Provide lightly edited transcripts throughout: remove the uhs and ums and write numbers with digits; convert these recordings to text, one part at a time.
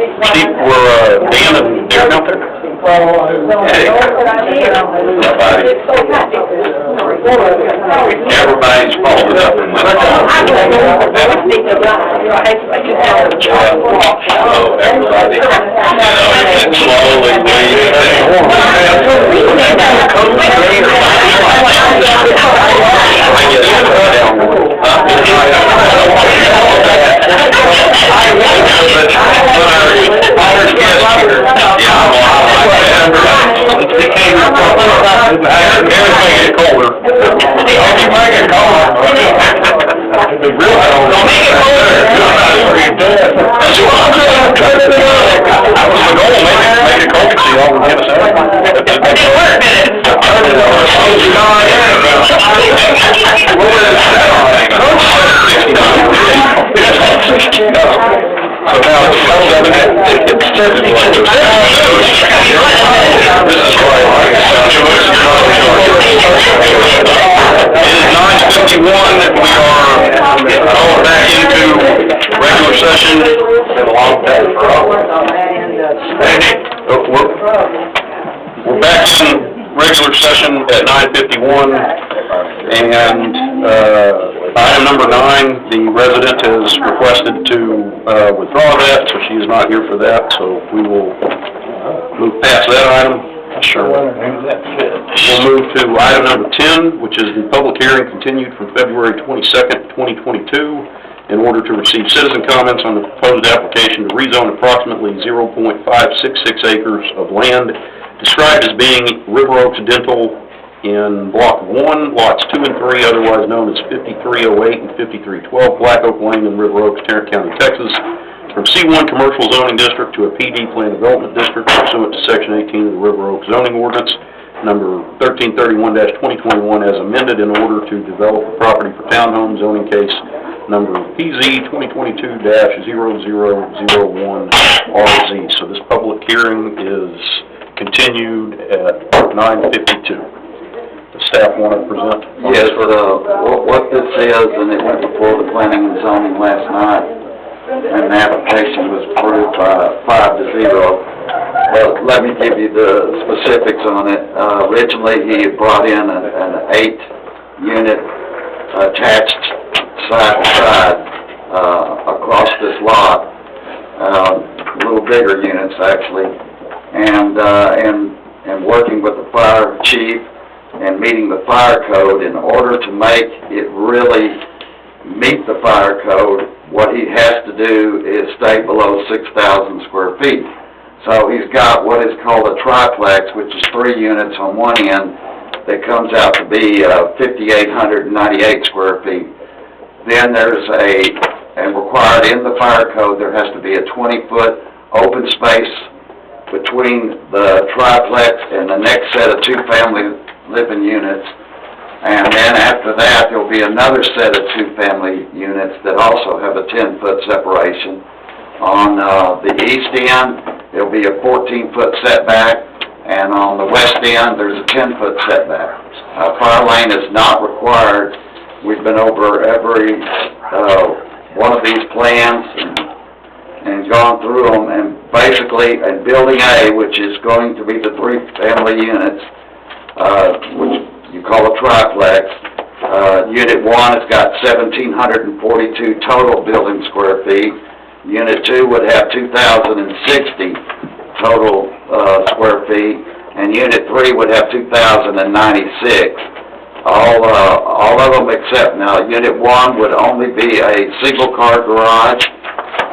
Steve, we're Dan and Darren out there. Hey. Everybody's folded up in this hall. So everybody, you can slowly breathe. We're back in regular session at 9:51, and item number 9, the resident has requested to withdraw that, so she is not here for that, so we will move past that item. Sure. We'll move to item number 10, which is the public hearing continued from February 22nd, 2022, in order to receive citizen comments on the proposed application to rezone approximately 0.566 acres of land described as being River Oaks Dental in Block 1, Lots 2 and 3, otherwise known as 5308 and 5312 Black Oak Lane in River Oaks, Tarrant County, Texas, from C1 Commercial Zoning District to a PD Plan Development District pursuant to Section 18 of the River Oaks Zoning Ordinance, number 1331-2021, as amended in order to develop a property for townhome zoning case number PZ 2022-0001RZ. So this public hearing is continued at 9:52. The staff want to present? Yes, what this is, and it went before the planning and zoning last night, and the application was approved by 5-0. But let me give you the specifics on it. Originally, he had brought in an 8-unit attached side-by-side across this lot, a little bigger units actually, and working with the fire chief and meeting the fire code. In order to make it really meet the fire code, what he has to do is stay below 6,000 square feet. So he's got what is called a triplex, which is 3 units on one end, that comes out to be 5,898 square feet. Then there's and required in the fire code, there has to be a 20-foot open space between the triplex and the next set of 2-family living units. And then after that, there'll be another set of 2-family units that also have a 10-foot separation. On the east end, there'll be a 14-foot setback, and on the west end, there's a 10-foot setback. Fire lane is not required. We've been over every one of these plans and gone through them, and basically in Building A, which is going to be the 3-family units, which you call a triplex, Unit 1 has got 1,742 total building square feet. Unit 2 would have 2,060 total square feet, and Unit 3 would have 2,096. All of them except now Unit 1 would only be a single-car garage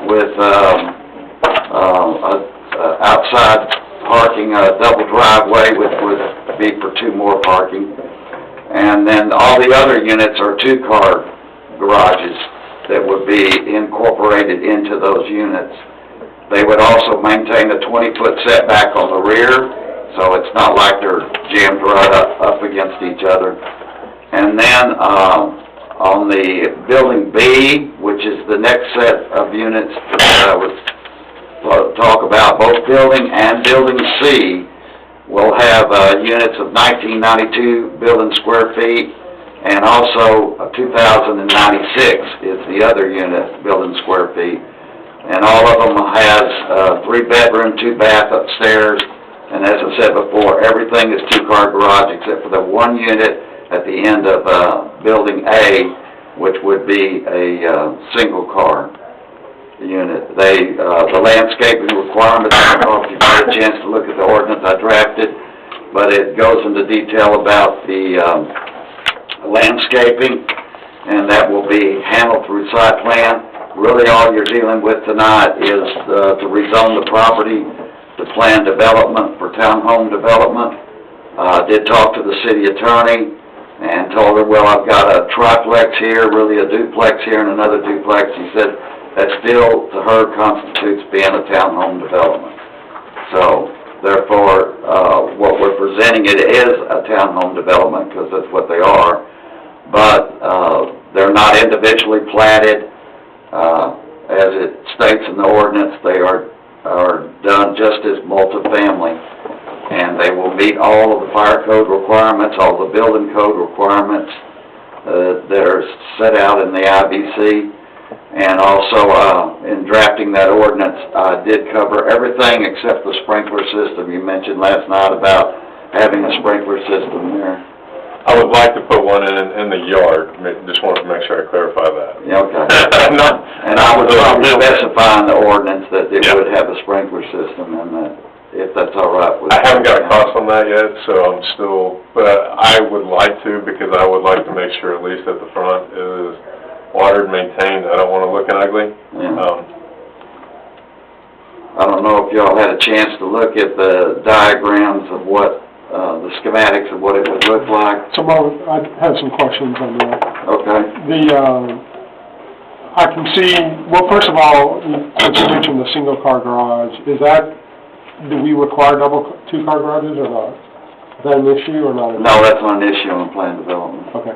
with outside parking, a double driveway, which would be for 2 more parking. And then all the other units are 2-car garages that would be incorporated into those units. They would also maintain a 20-foot setback on the rear, so it's not like they're jammed right up against each other. And then on the Building B, which is the next set of units that I would talk about, both Building and Building C will have units of 1992 building square feet, and also 2,096 is the other unit building square feet. and all of them has 3-bedroom, 2-bath upstairs, and as I said before, everything is 2-car garage except for the one unit at the end of Building A, which would be a single-car unit. The landscaping requirements, I don't know if you've had a chance to look at the ordinance I drafted, but it goes into detail about the landscaping, and that will be handled through site plan. Really, all you're dealing with tonight is to rezone the property to plan development for townhome development. Did talk to the city attorney and told her, well, I've got a triplex here, really a duplex here, and another duplex. He said that still, to her, constitutes being a townhome development. So, therefore, what we're presenting, it is a townhome development, because that's what they are, but they're not individually platted. As it states in the ordinance, they are done just as multifamily, and they will meet all of the fire code requirements, all the building code requirements that are set out in the IBC. And also, in drafting that ordinance, I did cover everything except the sprinkler system. You mentioned last night about having a sprinkler system there. I would like to put one in the yard. Just wanted to make sure I clarify that. Yeah, okay. And I would specify in the ordinance that it would have a sprinkler system, and that, if that's all right with you. I haven't got a cost on that yet, so I'm still, but I would like to, because I would like to make sure at least at the front is watered, maintained. I don't want it looking ugly. Yeah. I don't know if y'all had a chance to look at the diagrams of what, the schematics of what it would look like. So, I have some questions on that. Okay. I can see, well, first of all, since you mentioned the single-car garage, do we require 2-car garages or not? Is that an issue or not? No, that's not an issue on planned development. Okay.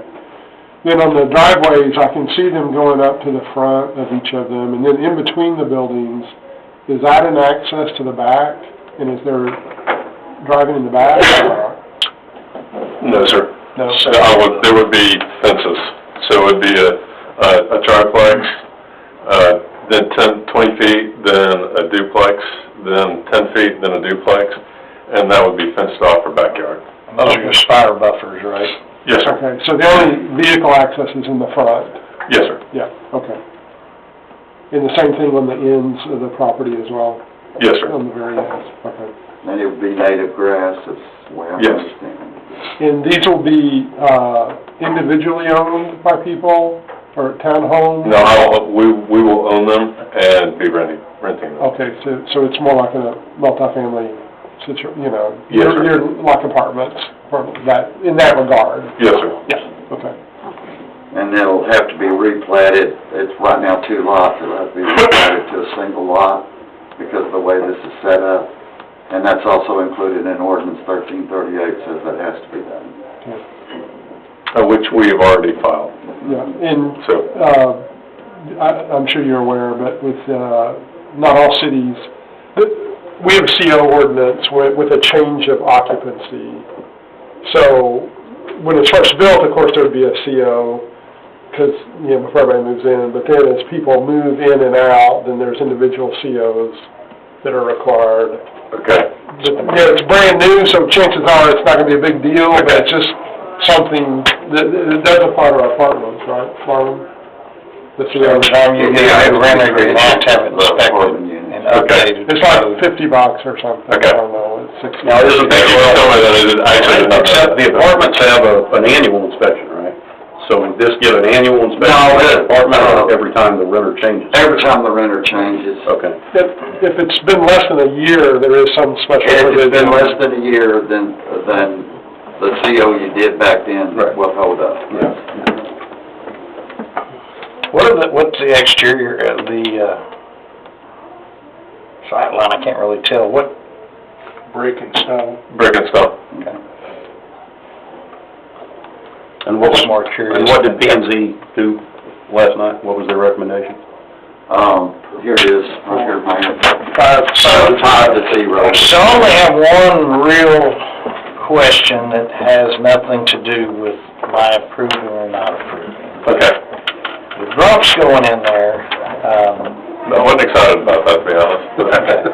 Then on the driveways, I can see them going up to the front of each of them, and then in between the buildings, is that an access to the back? And is there driving in the back or not? No, sir. No. So there would be fences. So it would be a triplex, then 20 feet, then a duplex, then 10 feet, then a duplex, and that would be fenced off for backyard. And those are just fire buffers, right? Yes, sir. Okay, so the only vehicle access is in the front? Yes, sir. Yeah, okay. And the same thing on the ends of the property as well? Yes, sir. On the very ends, okay. And it would be native grass, that's the way I understand it. And these will be individually owned by people, or townhomes? No, we will own them and be renting them. Okay, so it's more like a multifamily situation, Yes, sir. you're like apartments, in that regard? Yes, sir. Yeah, okay. And it'll have to be replatted. It's right now 2 lots. It'll have to be replatted to a single lot because of the way this is set up. And that's also included in ordinance 1338, says that has to be done. Okay. Which we have already filed. Yeah, and So, I'm sure you're aware, but with not all cities, we have a CO ordinance with a change of occupancy. So when it's first built, of course, there would be a CO because, before everybody moves in. But then as people move in and out, then there's individual COs that are required. okay. But, it's brand new, so chances are it's not going to be a big deal, but it's just something that it does apply to our apartments, right, Marlon? The CO. Every time you get a renter, you have to have it inspected and updated. It's like $50 or something. Okay. I don't know. It's 60. Now, isn't that, except the apartments have an annual inspection, right? So would this give an annual inspection? No, for the apartment every time the renter changes? Every time the renter changes. Okay. If it's been less than a year, there is some special If provision. it's been less than a year, then the CO you did back then will hold up. Yeah. What's the exterior of the sight line? I can't really tell. What? Brick and stone. Brick and stone. Okay. And what was, More curious. and what did P&Z do last night? What was their recommendation? Here it is, right here, man. 5-0. So I only have one real question that has nothing to do with my approving or not approving. Okay. The drums going in there, I wasn't excited about that, to be honest.